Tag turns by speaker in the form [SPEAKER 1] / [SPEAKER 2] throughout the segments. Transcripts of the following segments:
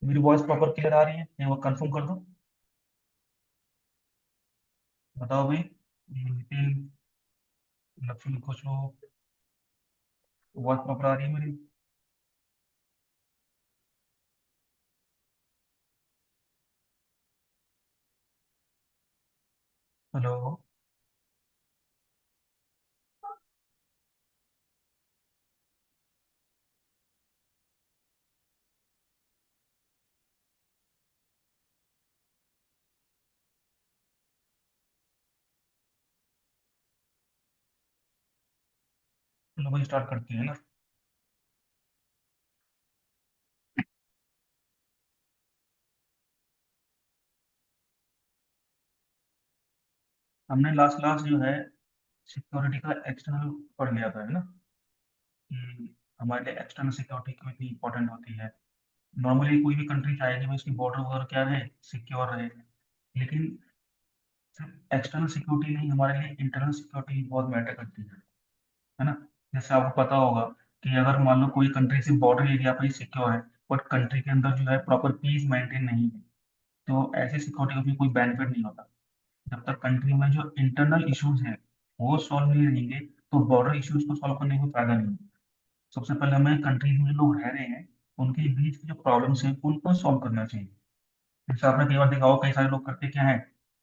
[SPEAKER 1] मेरी voice proper clear आ रही है, ये वो कंफर्म कर दो। बताओ भाई। नितिन, लक्ष्मी, खुशबू, वॉइस प्रॉपर आ रही है मेरी? हेलो। चलो भाई स्टार्ट करते हैं ना। हमने लास्ट क्लास जो है सिक्योरिटी का एक्सटर्नल पढ़ लिया था, है ना? कि हमारे लिए एक्सटर्नल सिक्योरिटी कितनी इंपॉर्टेंट होती है। नॉर्मली कोई भी कंट्री चाहेगी भाई उसकी बॉर्डर वगैरह क्या रहे, सिक्योर रहे। लेकिन सिर्फ एक्सटर्नल सिक्योरिटी नहीं, हमारे लिए इंटरनल सिक्योरिटी भी बहुत मैटर करती है ना? जैसे आपको पता होगा कि अगर मान लो कोई कंट्री से बॉर्डर एरिया पर ही सिक्योर है, बट कंट्री के अंदर जो है प्रॉपर पीस मेंटेन नहीं है, तो ऐसी सिक्योरिटी का भी कोई बेनिफिट नहीं होता। जब तक कंट्री में जो इंटरनल इश्यूज हैं वो सॉल्व नहीं रहेंगे, तो बॉर्डर इश्यूज को सॉल्व करने का फायदा नहीं है। सबसे पहले हमें कंट्री में जो लोग रह रहे हैं उनके बीच की जो प्रॉब्लम्स हैं उनको सॉल्व करना चाहिए। जैसे आपने कई बार देखा होगा, कई सारे लोग करते क्या है,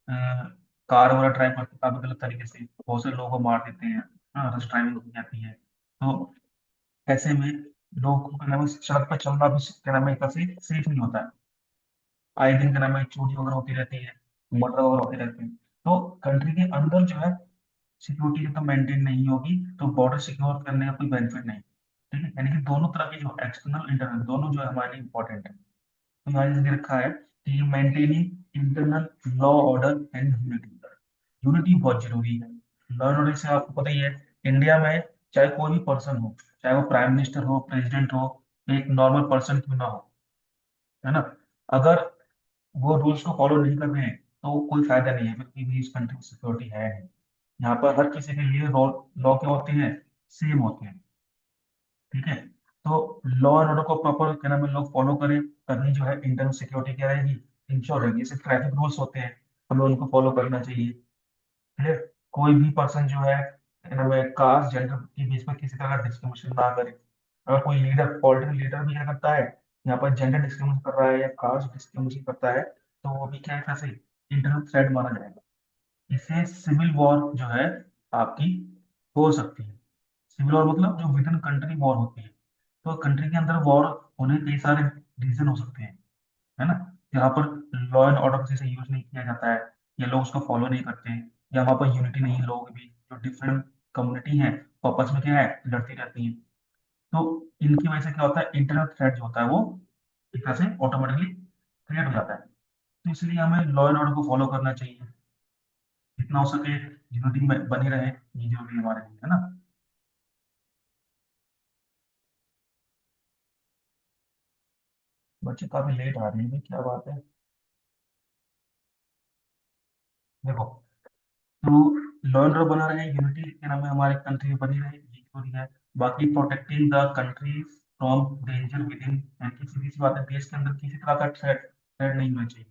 [SPEAKER 1] कार वगैरह ड्राइव करते काफी गलत तरीके से बहुत से लोगों को मार देते हैं। हाँ, रश ड्राइविंग हो जाती है। तो ऐसे में लोगों को क्या नाम है, सड़क पर चलना भी क्या नाम है काफी सेफ नहीं होता है। आए दिन क्या नाम है चोरी वगैरह होती रहती है, मर्डर वगैरह होते रहते हैं। तो कंट्री के अंदर जो है सिक्योरिटी जब तक मेंटेन नहीं होगी तो बॉर्डर सिक्योर करने का कोई बेनिफिट नहीं। ठीक है, यानी कि दोनों तरह की जो एक्सटर्नल इंटरनल दोनों जो है हमारे लिए इंपॉर्टेंट है। तो यहाँ जैसे रखा है कि maintaining internal law order and unity. Unity बहुत जरूरी है। लॉ एंड ऑर्डर से आपको पता ही है, इंडिया में चाहे कोई भी पर्सन हो, चाहे वो प्राइम मिनिस्टर हो, प्रेसिडेंट हो, एक नॉर्मल पर्सन क्यों ना हो, है ना, अगर वो रूल्स को फॉलो नहीं कर रहे हैं तो कोई फायदा नहीं है, क्योंकि भी इस कंट्री में सिक्योरिटी है नहीं। यहाँ पर हर किसी के लिए लॉ लॉ क्या होते हैं, सेम होते हैं। ठीक है। तो लॉ एंड ऑर्डर को प्रॉपर क्या नाम है लोग फॉलो करें, तभी जो है इंटरनल सिक्योरिटी क्या रहेगी, इंश्योर रहेगी। जैसे ट्रैफिक रूल्स होते हैं, हमें उनको फॉलो करना चाहिए। ठीक है। कोई भी पर्सन जो है क्या नाम है कास्ट जेंडर के बीच में किसी तरह का डिस्क्रिमिनेशन ना करे। अगर कोई लीडर पॉलिटिकल लीडर भी क्या करता है, यहाँ पर जेंडर डिस्क्रिमिनेशन कर रहा है या कास्ट डिस्क्रिमिनेशन करता है, तो वो भी क्या है कैसे इंटरनल थ्रेट माना जाएगा। इससे सिविल वॉर जो है आपकी हो सकती है। सिविल वॉर मतलब जो विद इन कंट्री वॉर होती है। तो कंट्री के अंदर वॉर होने के कई सारे रीजन हो सकते हैं, है ना? यहाँ पर लॉ एंड ऑर्डर किसी से यूज नहीं किया जाता है, या लोग उसको फॉलो नहीं करते हैं, या वहाँ पर यूनिटी नहीं है, लोग भी जो डिफरेंट कम्युनिटी है वो आपस में क्या है लड़ती रहती है। तो इनकी वजह से क्या होता है, इंटरनल थ्रेट जो होता है वो एक तरह से ऑटोमेटिकली क्रिएट हो जाता है। तो इसलिए हमें लॉ एंड ऑर्डर को फॉलो करना चाहिए, जितना हो सके यूनिटी में बनी रहे, ये जरूरी है हमारे लिए, है ना? बच्चे काफी लेट आ रहे हैं, क्या बात है? देखो, तो लॉ एंड ऑर्डर बना रहे, यूनिटी के नाम में हमारे कंट्री में बनी रहे, ये जरूरी है। बाकी protecting the country from danger with in, यानी सीधी सी बात है, देश के अंदर किसी तरह का थ्रेट थ्रेट नहीं होना चाहिए।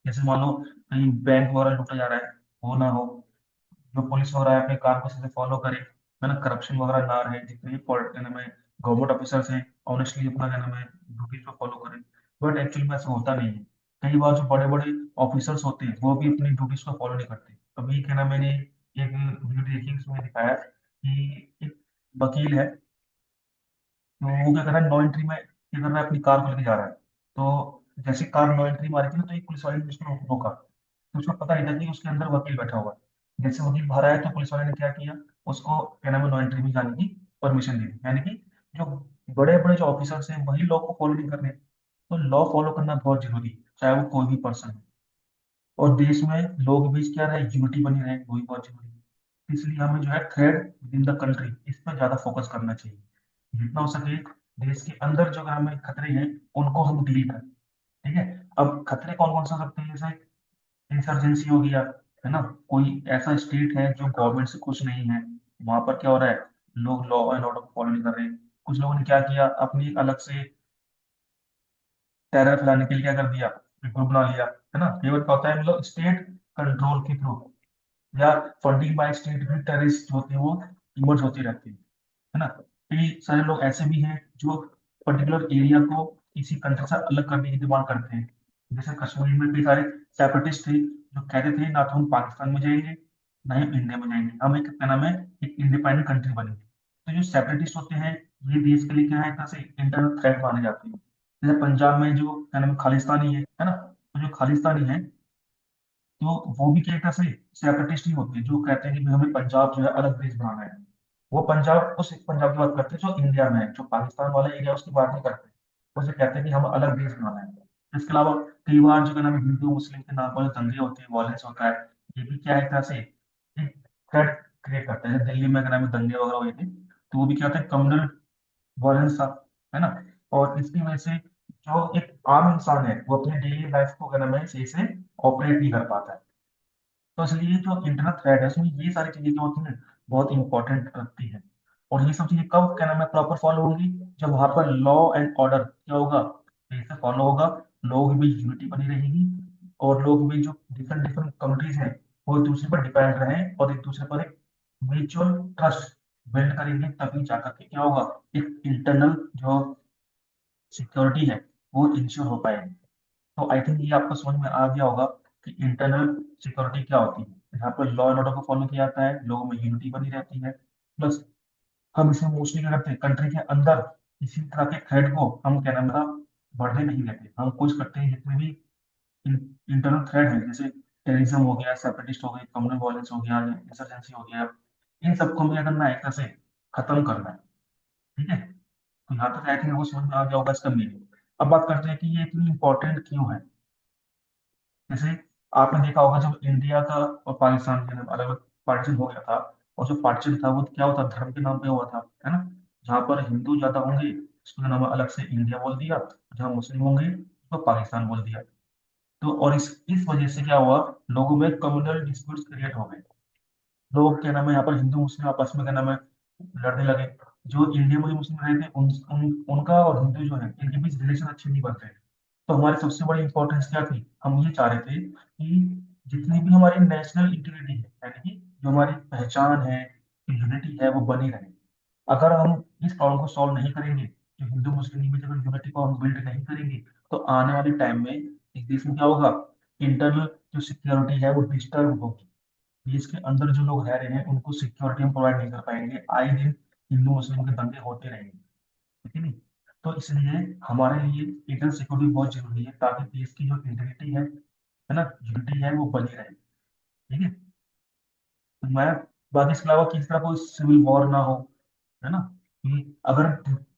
[SPEAKER 1] जैसे मान लो कहीं बैंक वगैरह लूटा जा रहा है, वो ना हो। जो पुलिस वगैरह है अपने काम को से फॉलो करे, है ना, करप्शन वगैरह ना रहे, जितने भी क्या नाम है गवर्नमेंट ऑफिसर्स हैं ऑनेस्टली अपना क्या नाम है ड्यूटीज को फॉलो करें। बट एक्चुअली में ऐसा होता नहीं है। कई बार जो बड़े बड़े ऑफिसर्स होते हैं वो भी अपनी ड्यूटीज को फॉलो नहीं करते। अभी क्या नाम मैंने एक वीडियो देखी, उसमें दिखाया कि एक वकील है, तो वो क्या कर रहा है, नो एंट्री में क्या कर रहा है, अपनी कार को लेके जा रहा है। तो जैसे कार नो एंट्री मारी थी ना, तो एक पुलिस वाले ने उसको रोका, तो उसको पता नहीं था कि उसके अंदर वकील बैठा हुआ है। जैसे वकील बाहर आया तो पुलिस वाले ने क्या किया, उसको क्या नाम है नो एंट्री में जाने की परमिशन दे दी। यानी कि जो बड़े बड़े जो ऑफिसर्स हैं वही लॉ को फॉलो नहीं कर रहे हैं। तो लॉ फॉलो करना बहुत जरूरी है, चाहे वो कोई भी पर्सन हो। और देश में लोग बीच क्या रहे, यूनिटी बनी रहे, वही बहुत जरूरी है। इसलिए हमें जो है thread with in the country इस पर ज्यादा फोकस करना चाहिए। जितना हो सके देश के अंदर जो हमें खतरे हैं उनको हम डील करें। ठीक है। अब खतरे कौन कौन सा सकते हैं, जैसे इंसर्जेंसी हो गया, है ना, कोई ऐसा स्टेट है जो गवर्नमेंट से खुश नहीं है, वहां पर क्या हो रहा है, लोग लॉ एंड ऑर्डर को फॉलो नहीं कर रहे। कुछ लोगों ने क्या किया, अपनी एक अलग से टेरर फैलाने के लिए क्या कर दिया, एक ग्रुप बना लिया, है ना। ये क्या होता है, मतलब स्टेट कंट्रोल के थ्रू या फंडिंग बाय स्टेट भी टेररिस्ट जो होती है वो इमर्ज होती रहती है ना। कई सारे लोग ऐसे भी हैं जो पर्टिकुलर एरिया को किसी कंट्री से अलग करने की डिमांड करते हैं। जैसे कश्मीर में कई सारे सेपरेटिस्ट थे जो कहते थे ना तो हम पाकिस्तान में जाएंगे ना ही इंडिया में जाएंगे, हम एक क्या नाम है, एक इंडिपेंडेंट कंट्री बनेंगे। तो जो सेपरेटिस्ट होते हैं ये देश के लिए क्या है, एक तरह से इंटरनल थ्रेट माने जाते हैं। जैसे पंजाब में जो क्या नाम है, खालिस्तानी है ना। तो जो खालिस्तानी है तो वो भी क्या एक तरह से सेपरेटिस्ट ही होते हैं, जो कहते हैं कि भाई हमें पंजाब जो है अलग देश बनाना है। वो पंजाब उस पंजाब की बात करते हैं जो इंडिया में है, जो पाकिस्तान वाला एरिया उसकी बात नहीं करते। वो सिर्फ कहते हैं कि हम अलग देश बनाना है। इसके अलावा कई बार जो क्या नाम है, हिंदू मुस्लिम के नाम पर जो दंगे होते हैं, वॉयलेंस होता है, ये भी क्या है एक तरह से एक थ्रेट क्रिएट करता है। जैसे दिल्ली में क्या नाम है, दंगे वगैरह हुए थे तो वो भी क्या होता है, कम्युनल वॉयलेंस था, है ना। और इसकी वजह से जो एक आम इंसान है वो अपने डेली लाइफ को क्या नाम है सही से ऑपरेट नहीं कर पाता है। तो इसलिए जो इंटरनेट थ्रेड है उसमें ये सारी चीजें जो होती हैं बहुत इंपॉर्टेंट रखती है। और ये सब चीजें कब क्या नाम है प्रॉपर फॉलो होंगी, जब वहां पर लॉ एंड ऑर्डर क्या होगा, सही से फॉलो होगा, लोग भी यूनिटी बनी रहेगी, और लोग भी जो डिफरेंट डिफरेंट कम्युनिटीज हैं वो एक दूसरे पर डिपेंड रहें और एक दूसरे पर एक म्यूचुअल ट्रस्ट बिल्ड करेंगे, तभी जाकर के क्या होगा, एक इंटरनल जो सिक्योरिटी है वो इंश्योर हो पाएगी। तो आई थिंक ये आपको समझ में आ गया होगा कि इंटरनल सिक्योरिटी क्या होती है। यहाँ पर लॉ एंड ऑर्डर को फॉलो किया जाता है, लोगों में यूनिटी बनी रहती है, प्लस हम इसमें मोस्टली क्या करते हैं, कंट्री के अंदर किसी तरह के थ्रेड को हम क्या नाम है बढ़ने नहीं देते। हम कोशिश करते हैं जितने भी इंटरनल थ्रेड है, जैसे टेररिज्म हो गया, सेपरेटिस्ट हो गए, कम्युनल वायलेंस हो गया, इंसर्जेंसी हो गया, इन सबको हमें क्या करना है, एक तरह से खत्म करना है। ठीक है, तो यहाँ तक आई थिंक आपको समझ में आ गया होगा इसका मीनिंग। अब बात करते हैं कि ये इतनी इंपॉर्टेंट क्यों है। जैसे आपने देखा होगा जब इंडिया का और पाकिस्तान के अलग अलग पार्टीशन हो गया था, और जो पार्टीशन था वो क्या होता, धर्म के नाम पे हुआ था, है ना। जहाँ पर हिंदू ज्यादा होंगे उसका नाम अलग से इंडिया बोल दिया, जहाँ मुस्लिम होंगे उसको पाकिस्तान बोल दिया। तो और इस वजह से क्या हुआ, लोगों में कम्युनल डिस्प्यूट्स क्रिएट हो गए। लोग क्या नाम है यहाँ पर हिंदू मुस्लिम आपस में क्या नाम है लड़ने लगे। जो इंडिया में जो मुस्लिम रहे थे उनका और हिंदू जो है इनके बीच रिलेशन अच्छे नहीं बनते। तो हमारी सबसे बड़ी इंपॉर्टेंस क्या थी, हम ये चाह रहे थे कि जितनी भी हमारी नेशनल इंटीग्रिटी है, यानी कि जो हमारी पहचान है, यूनिटी है, वो बनी रहे। अगर हम इस प्रॉब्लम को सॉल्व नहीं करेंगे, जो हिंदू मुस्लिम के बीच अगर यूनिटी को हम बिल्ड नहीं करेंगे, तो आने वाले टाइम में इस देश में क्या होगा, इंटरनल जो सिक्योरिटी है वो डिस्टर्ब होगी। देश के अंदर जो लोग रह रहे हैं उनको सिक्योरिटी हम प्रोवाइड नहीं कर पाएंगे, आए दिन हिंदू मुस्लिम के दंगे होते रहेंगे, ठीक है नहीं। तो इसलिए हमारे लिए इंटरनल सिक्योरिटी बहुत जरूरी है, ताकि देश की जो इंटीग्रिटी है ना, यूनिटी है, वो बनी रहे। ठीक है, तो मैं बाकी इसके अलावा किसी तरह कोई सिविल वॉर ना हो, है ना। अगर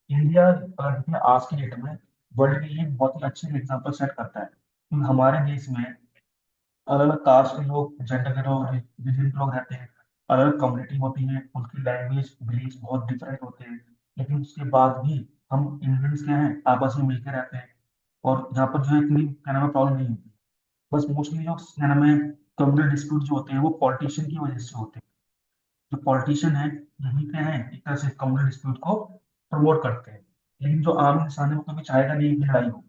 [SPEAKER 1] इंडिया अगर देखिए आज की डेट में वर्ल्ड के लिए बहुत ही अच्छे एग्जाम्पल सेट करता है, क्योंकि हमारे देश में अलग अलग कास्ट के लोग, जेंडर के लोग, रिलीजन के लोग रहते हैं, अलग अलग कम्युनिटी होती है, उनकी लैंग्वेज बिलीफ बहुत डिफरेंट होते हैं, लेकिन उसके बाद भी हम इंडियंस क्या हैं आपस में मिलकर रहते हैं। और यहाँ पर जो है इतनी क्या नाम है प्रॉब्लम नहीं होती। बस मोस्टली जो क्या नाम है कम्युनल डिस्प्यूट जो होते हैं वो पॉलिटिशियन की वजह से होते हैं। जो पॉलिटिशियन है यही क्या है एक तरह से कम्युनल डिस्प्यूट को प्रमोट करते हैं, लेकिन जो आम इंसान है वो कभी चाहेगा नहीं कि लड़ाई हो,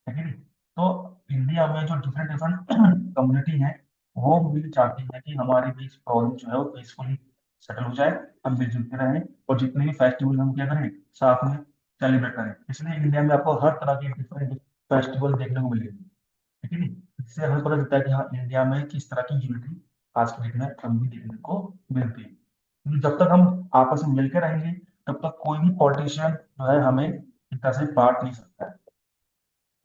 [SPEAKER 1] है कि नहीं। तो इंडिया में जो डिफरेंट डिफरेंट कम्युनिटी है वो भी चाहती है कि हमारे बीच प्रॉब्लम जो है वो पीसफुली सेटल हो जाए, हम मिलजुल के रहें, और जितने भी फेस्टिवल हम क्या करें साथ में सेलिब्रेट करें। इसलिए इंडिया में आपको हर तरह के डिफरेंट फेस्टिवल देखने को मिलेंगे, ठीक है नहीं। इससे हमें पता चलता है कि हाँ इंडिया में किस तरह की यूनिटी आज की डेट में हम भी देखने को मिलती है, क्योंकि जब तक हम आपस में मिलकर रहेंगे तब तक कोई भी पॉलिटिशियन जो है हमें एक तरह से बांट नहीं सकता है।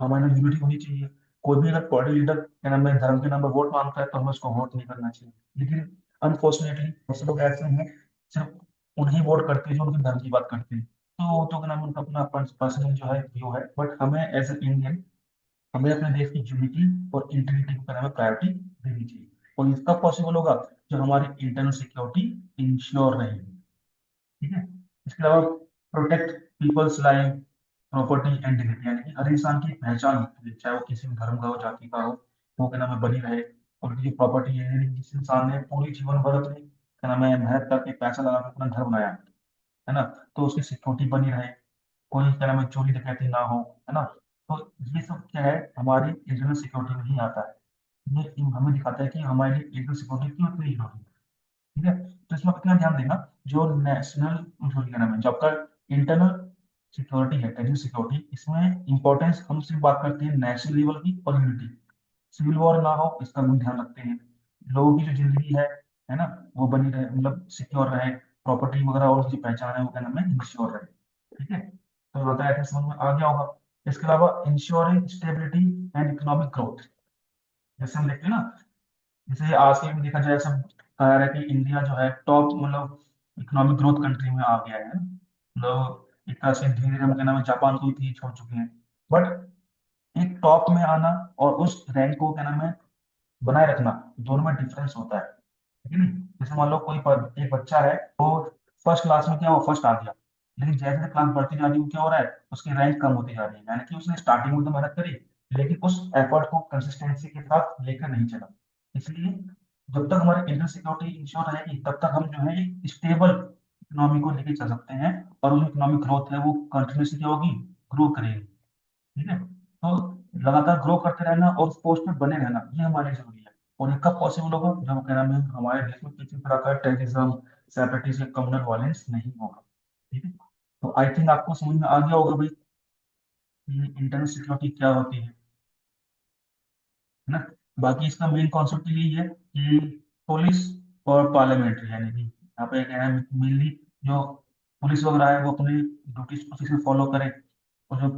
[SPEAKER 1] हमारे में यूनिटी होनी चाहिए। कोई भी अगर पॉलिटिकल लीडर क्या नाम है धर्म के नाम पर वोट मांगता है तो हमें उसको वोट नहीं करना चाहिए, लेकिन अनफॉर्चुनेटली बहुत से लोग ऐसे हैं सिर्फ उन्हीं वोट करते हैं जो उनके धर्म की बात करते हैं। तो वो तो क्या नाम है, उनका अपना पर्सनल जो है व्यू है, बट हमें एज ए इंडियन हमें अपने देश की यूनिटी और इंटीग्रिटी को क्या नाम है प्रायोरिटी देनी चाहिए। और इसका पॉसिबल होगा जब हमारी इंटरनल सिक्योरिटी इंश्योर रहेगी। ठीक है, इसके अलावा protect people's life, property and dignity, यानी कि हर इंसान की एक पहचान होती है, चाहे वो किसी भी धर्म का हो, जाति का हो, वो क्या नाम है बनी रहे। और उनकी जो प्रॉपर्टी है, जिस इंसान ने पूरी जीवन भर अपनी क्या नाम है मेहनत करके पैसा लगा के अपना घर बनाया, है ना, तो उसकी सिक्योरिटी बनी रहे, कोई क्या नाम है चोरी डकैती ना हो, है ना। तो ये सब क्या है, हमारी इंटरनल सिक्योरिटी में ही आता है। ये हमें दिखाता है कि हमारे लिए इंटरनल सिक्योरिटी क्यों इतनी जरूरी है। ठीक है, तो इसमें कितना ध्यान देना, जो नेशनल सॉरी क्या नाम है, जो आपका इंटरनल सिक्योरिटी है, टेरिटरी सिक्योरिटी, इसमें इंपॉर्टेंस हम सिर्फ बात करते हैं नेशनल लेवल की और यूनिटी, सिविल वॉर ना हो इसका हम ध्यान रखते हैं, लोगों की जो जिंदगी है ना, वो बनी रहे, मतलब सिक्योर रहे, प्रॉपर्टी वगैरह और उसकी पहचान है वो क्या नाम है इंश्योर रहे। ठीक है, तो बताया था, समझ में आ गया होगा। इसके अलावा ensuring stability and economic growth, जैसे हम देखते हैं ना, जैसे आज के भी देखा जाए, सब कह रहा है कि इंडिया जो है टॉप मतलब इकोनॉमिक ग्रोथ कंट्री में आ गया है, मतलब एक तरह से धीरे धीरे हम क्या नाम है जापान को भी पीछे छोड़ चुके हैं। बट एक टॉप में आना और उस रैंक को क्या नाम है बनाए रखना, दोनों में डिफरेंस होता है कि नहीं। जैसे मान लो एक बच्चा है, वो फर्स्ट क्लास में क्या वो फर्स्ट आ गया, लेकिन जैसे जैसे क्लास बढ़ती जा रही है वो क्या हो रहा है, उसकी रैंक कम होती जा रही है, यानी कि उसने स्टार्टिंग में तो मेहनत करी, लेकिन उस एफर्ट को कंसिस्टेंसी के साथ लेकर नहीं चला। इसलिए जब तक हमारी इंटरनल सिक्योरिटी इंश्योर रहेगी, तब तक हम जो है एक स्टेबल इकोनॉमी को लेके चल सकते हैं, और वो इकोनॉमिक ग्रोथ है वो कंटिन्यूसली क्या होगी, ग्रो करेगी। ठीक है, तो लगातार ग्रो करते रहना और उस पोस्ट पे बने रहना ये हमारे लिए जरूरी है। और ये कब पॉसिबल होगा, जब क्या नाम है हमारे देश में किसी तरह का टेररिज्म, सेपरेटिज्म या कम्युनल वायलेंस नहीं होगा। ठीक है, तो आई थिंक आपको समझ में आ गया होगा भाई कि इंटरनल सिक्योरिटी क्या होती है ना। बाकी इसका मेन कॉन्सेप्ट यही है कि पुलिस और पार्लियामेंट्री, यानी कि यहाँ पे क्या है मेनली जो पुलिस वगैरह है वो अपने ड्यूटीज को से फॉलो करे, और जो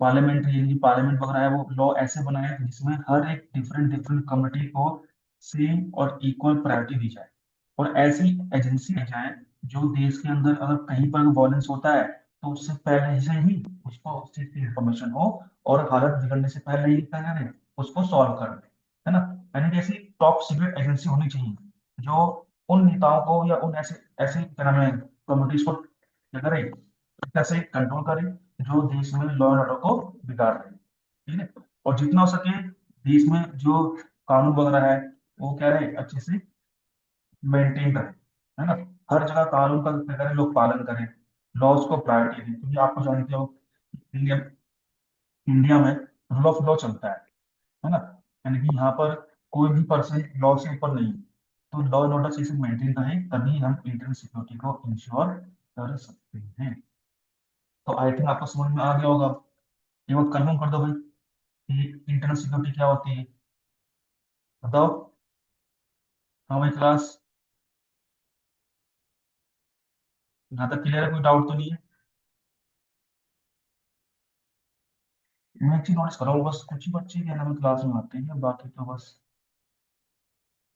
[SPEAKER 1] पार्लियामेंट्री यानी कि पार्लियामेंट वगैरह है वो लॉ ऐसे बनाए जिसमें हर एक डिफरेंट डिफरेंट कम्युनिटी को सेम और इक्वल प्रायोरिटी दी जाए, और ऐसी एजेंसी दी जाए जो देश के अंदर अगर कहीं पर वॉयलेंस होता है तो उससे पहले से ही उसको उस चीज की इंफॉर्मेशन हो, और हालत बिगड़ने से पहले ही क्या करें, उसको सॉल्व कर दे, है ना। यानी कि ऐसी टॉप सीक्रेट एजेंसी होनी चाहिए जो उन नेताओं को या उन ऐसे ऐसे क्या नाम है कम्युनिटीज को क्या करे, कैसे कंट्रोल करे जो देश में लॉ एंड ऑर्डर को बिगाड़ रहे हैं। ठीक है, और जितना हो सके देश में जो कानून वगैरह है वो क्या रहे अच्छे से मेंटेन रहे, है ना। हर जगह कानून का क्या करें लोग पालन करें, लॉज को प्रायोरिटी दें, क्योंकि आपको जानते हो इंडिया इंडिया में रूल ऑफ लॉ चलता है ना। यानी कि यहाँ पर कोई भी पर्सन लॉ से ऊपर नहीं है। तो लॉ एंड ऑर्डर से मेंटेन रहे तभी हम इंटरनल सिक्योरिटी को इंश्योर कर सकते हैं। तो आई थिंक आपको समझ में आ गया होगा। ये बात कन्फर्म कर दो भाई कि इंटरनल सिक्योरिटी क्या होती है, बताओ। हाँ भाई क्लास, यहाँ तक क्लियर है, कोई डाउट तो नहीं है। मैं एक चीज नोटिस कर रहा हूँ, बस कुछ ही बच्चे क्या नाम है क्लास में आते हैं, बाकी तो बस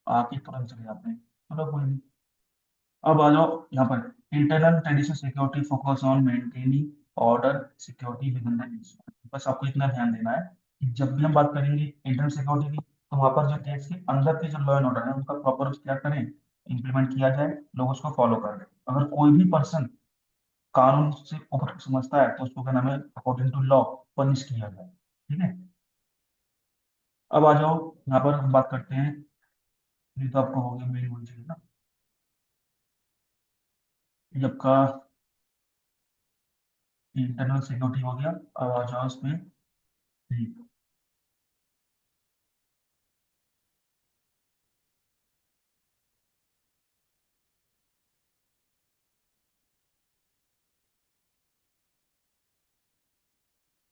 [SPEAKER 1] आके तुरंत चले जाते हैं। चलो कोई नहीं, अब आ जाओ यहाँ पर। Internal traditional security focus on maintaining order security with in the nation. बस आपको इतना ध्यान देना है कि जब भी हम बात करेंगे इंटरनल सिक्योरिटी की, तो वहां पर जो देश के अंदर के जो लॉ एंड ऑर्डर है उनका प्रॉपर क्या करें, इंप्लीमेंट किया जाए, लोग उसको फॉलो करें। अगर कोई भी पर्सन कानून से ऊपर समझता है तो उसको क्या नाम है अकॉर्डिंग टू लॉ पनिश किया जाए। ठीक है, अब आ जाओ यहाँ पर हम बात करते हैं। ये तो आपको हो गया मेन वही चीज ना, ये आपका इंटरनल सिक्योरिटी हो गया। अब आ जाओ इसमें।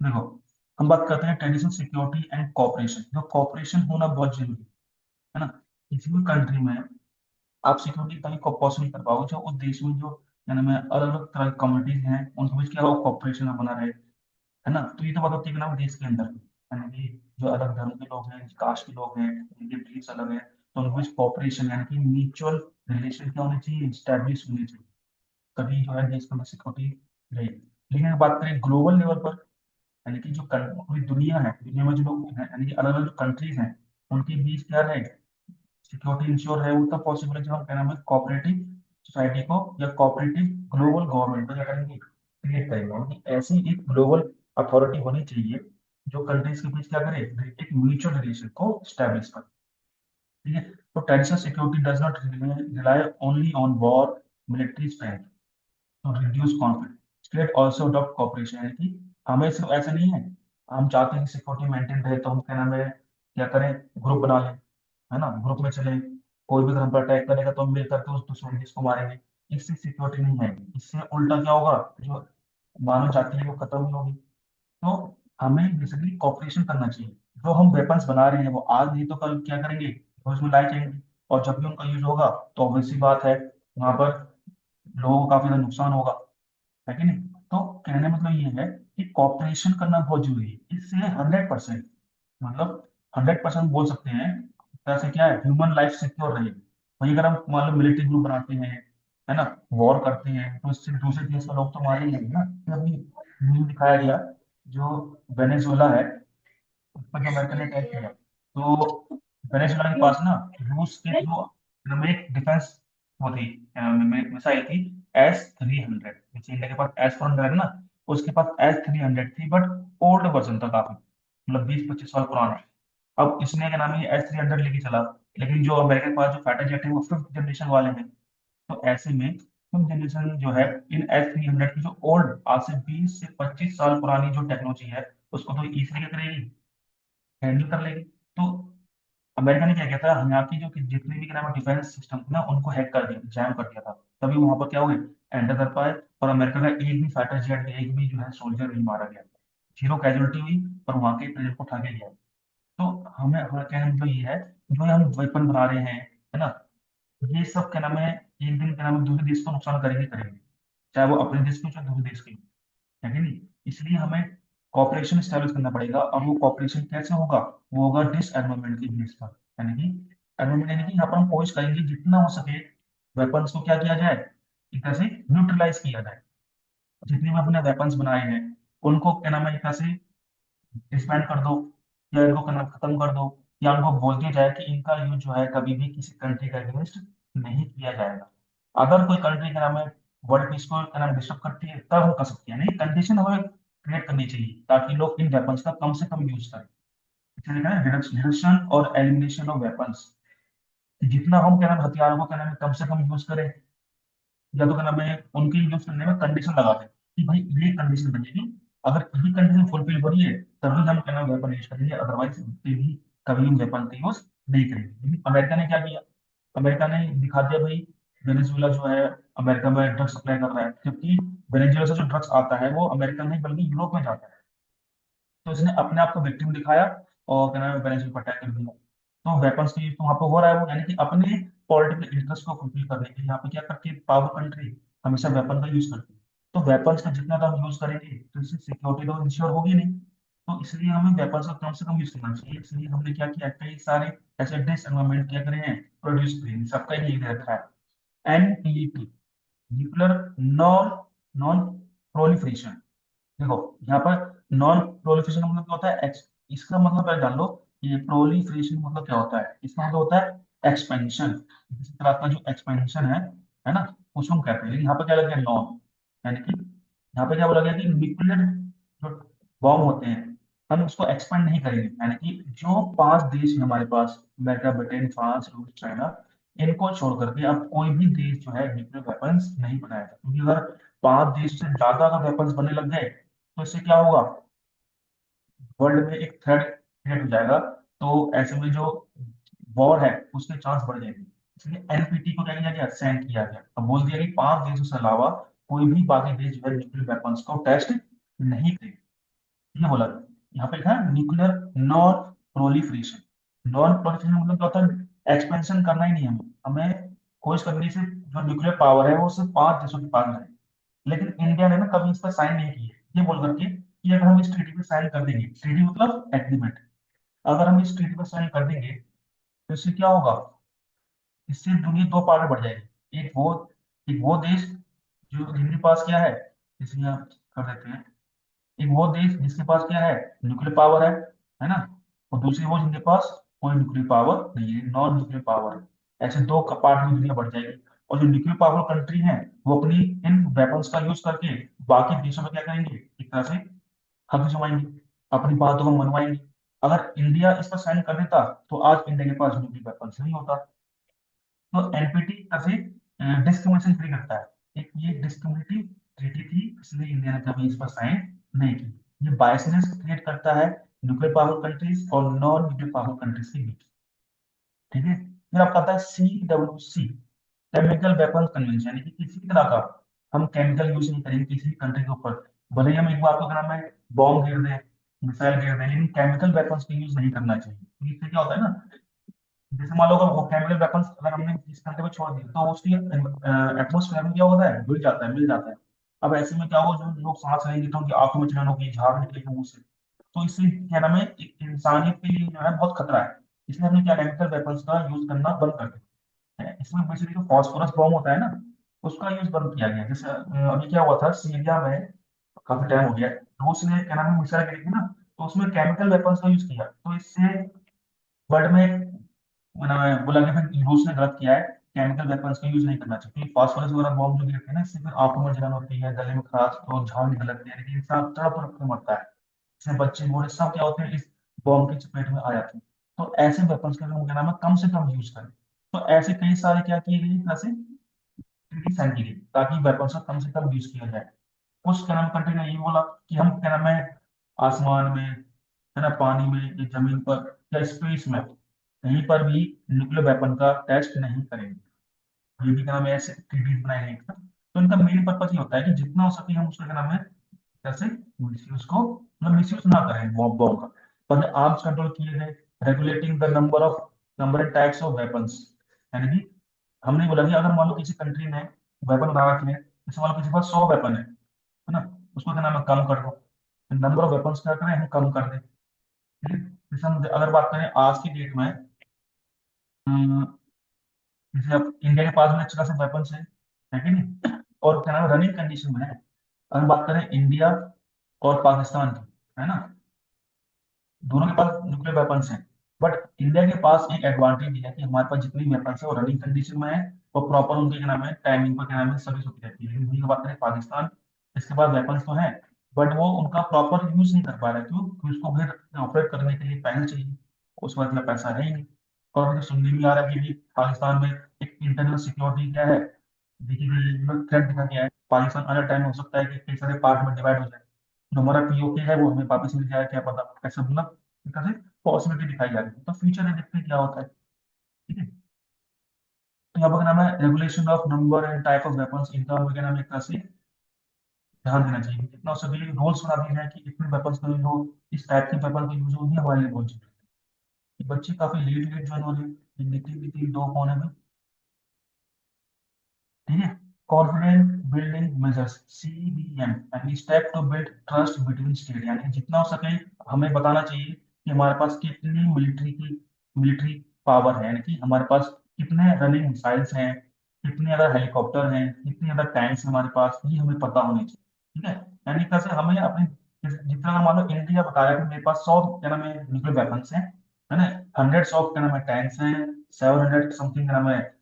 [SPEAKER 1] देखो, हम बात करते हैं ट्रेडिशनल सिक्योरिटी एंड कॉपरेशन। जो कॉपरेशन होना बहुत जरूरी है ना, किसी भी कंट्री में आप सिक्योरिटी तभी को पॉसिबल कर पाओगे जो उस देश में जो यानी में अलग अलग तरह की कम्युनिटीज हैं उनके बीच क्या हो कॉपरेशन बना रहे, है ना। तो ये तो बात होती है कि ना देश के अंदर की, यानी कि जो अलग धर्म के लोग हैं, कास्ट के लोग हैं, उनके बिलीफ अलग है, तो उनके बीच कॉपरेशन यानी कि म्यूचुअल रिलेशन क्या होनी चाहिए, स्टैब्लिश होनी चाहिए, तभी जो है देश का सिक्योरिटी रहेगी। लेकिन अगर बात करें ग्लोबल लेवल पर, यानी कि जो पूरी दुनिया है, दुनिया में जो लोग हैं यानी कि अलग अलग जो कंट्रीज हैं उनके बीच क्या है सिक्योरिटी इंश्योर है, वो तब पॉसिबल है जब हम क्या नाम है कोऑपरेटिव सोसाइटी को या कोऑपरेटिव ग्लोबल गवर्नमेंट को क्या करेंगे, क्रिएट करेंगे। यानी कि ऐसी एक ग्लोबल अथॉरिटी होनी चाहिए जो कंट्रीज के बीच क्या करे, एक म्यूचुअल रिलेशन को स्टैब्लिश करे। ठीक है, तो traditional security does not rely only on war, military strength, to reduce conflict, state also adopt cooperation, यानी कि हमें सिर्फ ऐसा नहीं है, हम चाहते हैं कि सिक्योरिटी मेंटेन रहे तो हम क्या नाम है, क्या करें, ग्रुप बना लें, है ना, ग्रुप में चले, कोई भी हम पर अटैक करेगा तो हम मिल करके उस दूसरे देश को मारेंगे। इससे सिक्योरिटी नहीं आएगी, इससे उल्टा क्या होगा, जो मानव जाति है वो खत्म ही होगी। तो हमें बेसिकली कॉपरेशन करना चाहिए। जो हम वेपन्स बना रहे हैं वो आज नहीं तो कल क्या करेंगे, यूज में लाए जाएंगे, और जब भी उनका यूज होगा तो ऑब्वियस सी बात है वहां पर लोगों को काफी ज्यादा नुकसान होगा, है कि नहीं। तो कहने मतलब ये है कि कॉपरेशन करना बहुत जरूरी है, इससे 100%, मतलब 100% बोल सकते हैं, तरह से क्या है, ह्यूमन लाइफ सिक्योर रहेगी। वही अगर हम मान लो मिलिट्री ग्रुप बनाते हैं, है ना, वॉर करते हैं, तो इससे दूसरे देश के लोग तो मारेंगे ही ना। अभी न्यूज दिखाया गया, जो वेनेजुएला है उस पर जो अमेरिका ने अटैक किया, तो वेनेजुएला के पास ना रूस के जो एक डिफेंस वो थी, मिसाइल थी S-300, जैसे इंडिया के पास S-400 है ना, उसके पास S-300 थी, बट ओल्ड वर्जन था काफी, मतलब 20-25 साल पुराना। अब इसने क्या नाम है S-300 लेके चला, लेकिन जो अमेरिका के पास जो फाइटर जेट है वो 5th जनरेशन वाले हैं। तो ऐसे में 5th जनरेशन जो है, इन S-300 की जो ओल्ड आज से 20 से 25 साल पुरानी जो टेक्नोलॉजी है, उसको तो इजीली क्या करेगी, हैंडल कर लेगी। तो अमेरिका ने क्या किया था, यहाँ की जो कि जितने भी क्या नाम डिफेंस सिस्टम थे ना उनको हैक कर दिया, जैम कर दिया था, तभी वहां पर क्या हुए, एंटर कर पाए। और अमेरिका का एक भी फाइटर जेट, एक भी जो है सोल्जर नहीं मारा गया, जीरो कैजुअलिटी हुई, और वहां के प्रेसिडेंट को उठा के लिया। तो हमें हमारा कहने का मतलब ये है, जो हम वेपन बना रहे हैं, है ना, ये सब क्या नाम है, एक दिन क्या नाम है दूसरे देश को नुकसान करेंगे करेंगे, चाहे वो अपने देश के हो, चाहे दूसरे देश के हो, है कि नहीं। इसलिए हमें कॉपरेशन स्टैब्लिश करना पड़ेगा, और वो कॉपरेशन कैसे होगा, वो होगा डिसआर्मामेंट की बेस पर, यानी कि आर्मामेंट, यानी कि यहाँ पर हम कोशिश करेंगे जितना हो सके वेपन्स को क्या किया जाए, एक तरह से न्यूट्रलाइज किया जाए। जितने भी अपने वेपन्स बनाए हैं उनको क्या नाम है, एक तरह से डिसबैंड कर दो, या इनको करना खत्म कर दो, या उनको बोल दिया जाए कि इनका यूज जो है कभी भी किसी कंट्री का अगेंस्ट नहीं किया जाएगा। अगर कोई कंट्री का नाम है वर्ल्ड पीस को का नाम डिस्टर्ब करती है तब हम कर सकते हैं, नहीं कंडीशन हमें क्रिएट करनी चाहिए ताकि लोग इन वेपन्स का कम से कम यूज करें। इसलिए क्या है, रिडक्शन और एलिमिनेशन ऑफ वेपन्स, जितना हम क्या नाम हथियारों को क्या नाम है कम से कम यूज करें, या तो क्या नाम है उनके यूज करने में कंडीशन लगा दें कि भाई ये कंडीशन बनेगी, अगर ये कंडीशन फुलफिल हो रही है तभी हम क्या नाम वेपन यूज करेंगे, अदरवाइज भी कभी हम वेपन का यूज नहीं करेंगे। लेकिन अमेरिका ने क्या किया, अमेरिका ने दिखा दिया भाई, वेनेजुएला जो है अमेरिका में ड्रग्स सप्लाई कर रहा है, जबकि वेनेजुएला से जो ड्रग्स आता है वो अमेरिका नहीं बल्कि यूरोप में जाता है। तो इसने अपने आप को विक्टिम दिखाया, और क्या नाम है वेनेजुएला पर अटैक कर दिया। तो वेपन्स का यूज तो वहां पे हो रहा है, वो यानी कि अपने पॉलिटिकल इंटरेस्ट को फुलफिल करने के लिए यहाँ पे क्या करती है, पावर कंट्री हमेशा वेपन का यूज करती है। तो वेपन्स का जितना हम यूज करेंगे तो इससे सिक्योरिटी तो इंश्योर होगी नहीं। तो इसलिए हमें वेपन्स का कम से कम यूज करना चाहिए। इसलिए हमने क्या किया, कई सारे ऐसे डिसएनवायरमेंट क्या करे हैं, प्रोड्यूस करे हैं, सबका ही लिख रखा है NPT, nuclear non non proliferation. देखो यहाँ पर नॉन प्रोलिफरेशन का मतलब क्या होता है, इसका मतलब पहले जान लो, ये प्रोलिफरेशन मतलब क्या होता है, इसका मतलब होता है एक्सपेंशन, किसी तरह का जो एक्सपेंशन है ना, उसको हम कहते हैं। लेकिन यहाँ पे क्या लग गया, नॉन, यानी कि यहाँ पे क्या बोला गया कि न्यूक्लियर जो बॉम्ब होते हैं हम उसको एक्सपेंड नहीं करेंगे, यानी कि जो 5 देश है हमारे पास, अमेरिका, ब्रिटेन, फ्रांस, रूस, चाइना, इनको छोड़ करके अब कोई भी देश जो है न्यूक्लियर वेपन्स नहीं बनाएगा, क्योंकि अगर 5 देश से ज्यादा अगर वेपन्स बनने लग गए तो इससे क्या होगा, वर्ल्ड में एक थ्रेड क्रिएट हो जाएगा। तो ऐसे में जो वॉर है उसके चांस बढ़ जाएंगे। इसलिए एनपीटी को क्या किया गया, सेंड किया गया, अब बोल दिया कि 5 देशों से अलावा कोई भी बाकी देश जो है न्यूक्लियर वेपन्स को टेस्ट नहीं करेगा, ये बोला गया। यहाँ पे लिखा है nuclear non proliferation. Non proliferation मतलब क्या होता है, एक्सपेंशन करना ही नहीं है हमें, हमें कोशिश करनी से जो न्यूक्लियर पावर है वो सिर्फ 5 देशों के पास रहे। लेकिन इंडिया ने ना कभी इस पर साइन नहीं की है, ये बोल करके कि अगर हम इस ट्रीटी पे साइन कर देंगे, ट्रीटी मतलब एग्रीमेंट, अगर हम इस ट्रीटी पे साइन कर देंगे तो इससे क्या होगा, इससे दुनिया दो पार्ट में बढ़ जाएगी। एक वो देश जो जिनके पास क्या है, जैसे यहाँ कर देते हैं, एक वो देश जिसके पास क्या है, न्यूक्लियर पावर है ना, और दूसरी वो जिनके पास कोई न्यूक्लियर पावर नहीं है, नॉन न्यूक्लियर पावर है। ऐसे दो पार्ट में दुनिया बढ़ जाएगी, और जो न्यूक्लियर पावर कंट्री है वो अपनी इन वेपन्स का यूज करके बाकी देशों में क्या करेंगे, एक तरह से हक जमाएंगे, अपनी बातों को मनवाएंगे। अगर इंडिया इस पर साइन कर देता तो आज इंडिया के पास न्यूक्लियर वेपन्स नहीं होता। तो एनपीटी तरह से डिस्क्रिमिनेशन फ्री करता है, एक ये डिस्क्रिमिनेटिव ट्रीटी थी, इसलिए इंडिया ने कभी इस पर साइन नहीं की। ये बायसनेस क्रिएट करता है न्यूक्लियर पावर कंट्रीज और नॉन न्यूक्लियर पावर कंट्रीज के बीच। ठीक है, फिर आपका आता है CWC, केमिकल वेपन कन्वेंशन, यानी कि किसी भी तरह का हम केमिकल यूज नहीं करेंगे किसी कंट्री के ऊपर। भले ही हम एक बार को क्या नाम है बॉम्ब गिर दें, मिसाइल गिर दें, लेकिन केमिकल वेपन्स का यूज नहीं करना चाहिए। तो इससे क्या होता है ना, जैसे मान लो अगर वो केमिकल वेपन्स अगर हमने किसी कंट्री में छोड़ दिया तो उसकी एटमोस्फेयर में क्या होता है, घुल जाता है, मिल जाता है। अब ऐसे में क्या होगा, जो लोग सांस लेंगे तो उनकी आंखों में जलन होगी, झाग निकलेगी मुंह से। तो इससे क्या नाम है, एक इंसानियत के लिए जो है बहुत खतरा है। इसलिए हमने क्या केमिकल वेपन्स का यूज करना बंद कर दिया है। इसमें बेसिकली जो फॉस्फोरस बॉम्ब होता है ना, उसका यूज बंद किया गया है। जैसे अभी क्या हुआ था सीरिया में, काफी टाइम हो गया है, रूस ने क्या नाम है मिसाइल गिरी थी ना, तो उसमें केमिकल वेपन्स का यूज किया, तो इससे वर्ल्ड में बोला गया फिर रूस ने गलत किया है, केमिकल वेपन्स का यूज नहीं करना चाहिए, क्योंकि फास्फोरस वगैरह बॉम्ब जो गिरते हैं ना, इससे फिर आंखों में जलन होती है, गले में खराश और झाग निकल लगती है, लेकिन इंसान तड़प तड़प के मरता है। इसमें बच्चे बूढ़े सब क्या होते हैं, इस बॉम्ब की चपेट में आ जाते हैं। तो ऐसे वेपन्स का हम क्या नाम है कम से कम यूज करें। तो ऐसे कई सारे क्या किए गए तरह से ट्रीटी साइन की गई, ताकि वेपन्स का कम से कम यूज किया जाए। कुछ क्या नाम कंट्री ने ये बोला कि हम क्या नाम है आसमान में, है ना, पानी में, या जमीन पर, या स्पेस में कहीं पर भी न्यूक्लियर वेपन का टेस्ट नहीं करेंगे। ये भी क्या नाम है ऐसे ट्रीटीज बनाए गए हैं। तो इनका मेन पर्पज ये होता है कि जितना हो सके हम उसका क्या नाम है कैसे मिसयूज को, मतलब मिसयूज ना करें बॉम्ब बॉम्ब का। पर आर्म्स कंट्रोल किए गए, regulating the number and types of weapons, यानी कि हमने बोला कि अगर मान लो किसी कंट्री ने वेपन बना रखे हैं, जैसे मान लो किसी के पास 100 वेपन है ना, उसको क्या नाम है कम कर दो, नंबर ऑफ वेपन्स क्या करें हम कम कर दें। ठीक है? जैसे हम अगर बात करें आज की डेट में, जैसे अब इंडिया के पास में अच्छे खासे वेपन्स है कि नहीं, और क्या नाम है रनिंग कंडीशन में है। अगर बात करें इंडिया और पाकिस्तान की, है ना, दोनों के पास न्यूक्लियर वेपन्स हैं। बट इंडिया के पास एक एडवांटेज है कि हमारे पास जितनी वेपन्स है वो रनिंग कंडीशन में है, और प्रॉपर उनके क्या नाम है टाइमिंग पर क्या नाम है सर्विस होती रहती है। लेकिन वही बात करें पाकिस्तान, इसके पास वेपन्स तो है बट वो उनका प्रॉपर यूज नहीं कर पा रहा है। क्यों? क्योंकि उसको फिर ऑपरेट करने के लिए पैसे चाहिए, उस वक्त इतना पैसा है ही नहीं। और मुझे सुनने में आ रहा है कि भी पाकिस्तान में एक इंटरनल सिक्योरिटी क्या है देखी गई, मतलब थ्रेट दिखा गया है, पाकिस्तान अगर टाइम हो सकता है कि कई सारे पार्ट में डिवाइड हो जाए, जो हमारा POK है वो हमें वापस मिल जाए, क्या पता, कैसे, मतलब एक तरह से पॉसिबिलिटी दिखाई जा रही है। तो फ्यूचर में देखते हैं क्या होता है। ठीक है, तो यहाँ पर क्या नाम है regulation of number and type of weapons, इनका हमें क्या नाम है एक तरह से ध्यान देना चाहिए। जितना हो सके रूल्स बना दिए जाए कि इतने वेपन्स का यूज हो, इस टाइप के वेपन का यूज हो, ये हमारे लिए बहुत जरूरी है। बच्चे काफी लेट लेट ज्वाइन हो रहे हैं, दिखती भी 2 कोने में। ठीक है, कॉन्फिडेंट बिल्डिंग मेजर्स, CBM, यानी step to build trust between state, यानी जितना हो सके हमें बताना चाहिए कि हमारे पास कितनी मिलिट्री पावर है, यानी कि हमारे पास कितने रनिंग मिसाइल्स हैं, कितने अदर हेलीकॉप्टर हैं, कितने अदर टैंक्स हैं हमारे पास, ये हमें पता होने चाहिए। ठीक है, यानी कैसे हमें अपने जितना अगर मान लो इंडिया बता रहा है कि मेरे पास 100 क्या नाम है न्यूक्लियर वेपन्स हैं, है ना, हंड्रेड्स ऑफ क्या नाम है टैंक्स हैं, 700 समथिंग क्या नाम है,